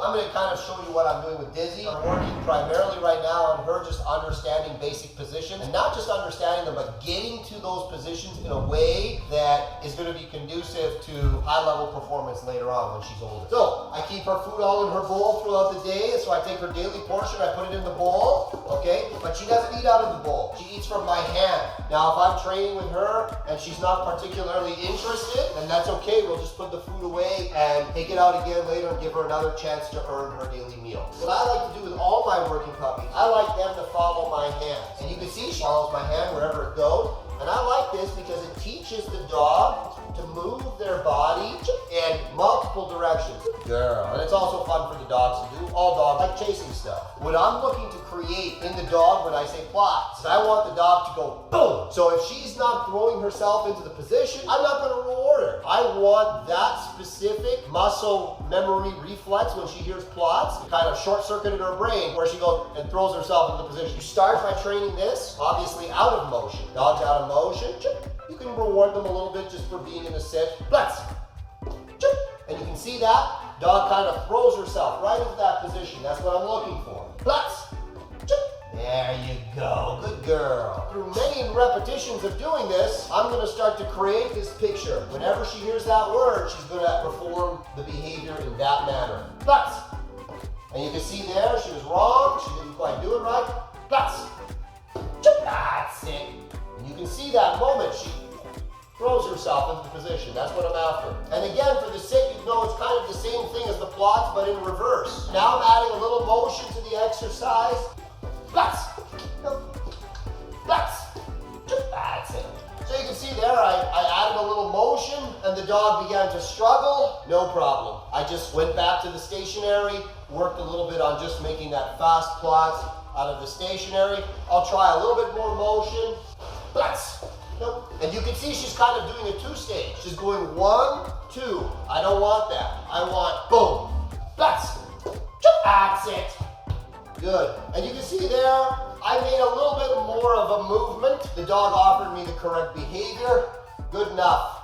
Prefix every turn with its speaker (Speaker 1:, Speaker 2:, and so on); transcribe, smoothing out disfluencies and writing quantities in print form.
Speaker 1: I'm going to kind of show you what I'm doing with Dizzy. I'm working primarily right now on her just understanding basic positions, and not just understanding them, but getting to those positions in a way that is going to be conducive to high-level performance later on when she's older. So I keep her food all in her bowl throughout the day, so I take her daily portion, I put it in the bowl, okay? But she doesn't eat out of the bowl. She eats from my hand. Now, if I'm training with her and she's not particularly interested, then that's okay. We'll just put the food away and take it out again later and give her another chance to earn her daily meal. What I like to do with all my working puppies, I like them to follow my hands. And you can see she follows my hand wherever it goes. And I like this because it teaches the dog to move their body in multiple directions. Girl. And it's also fun for the dogs to do. All dogs like chasing stuff. What I'm looking to create in the dog when I say plots, I want the dog to go boom. So if she's not throwing herself into the position, I'm not going to reward her. I want that specific muscle memory reflex when she hears plots to kind of short-circuit in her brain where she goes and throws herself into the position. You start by training this, obviously out of motion. Dog's out of motion. You can reward them a little bit just for being in a sit. Let's. And you can see that dog kind of throws herself right into that position. That's what I'm looking for. Let's. There you go. Good girl. Through many repetitions of doing this, I'm going to start to create this picture. Whenever she hears that word, she's going to perform the behavior in that manner. Let's. And you can see there, she was wrong. She didn't quite do it right. Let's. That's it. And you can see that moment she throws herself into the position. That's what I'm after. And again, for the sit, you know it's kind of the same thing as the plots, but in reverse. Now I'm adding a little motion to the exercise. Let's. Let's. That's it. So you can see there, I added a little motion and the dog began to struggle. No problem. I just went back to the stationary, worked a little bit on just making that fast plot out of the stationary. I'll try a little bit more motion. Let's. Nope. And you can see she's kind of doing a two-stage. She's going 1, 2. I don't want that. I want boom. Let's. That's it. Good. And you can see there, I made a little bit more of a movement. The dog offered me the correct behavior. Good enough.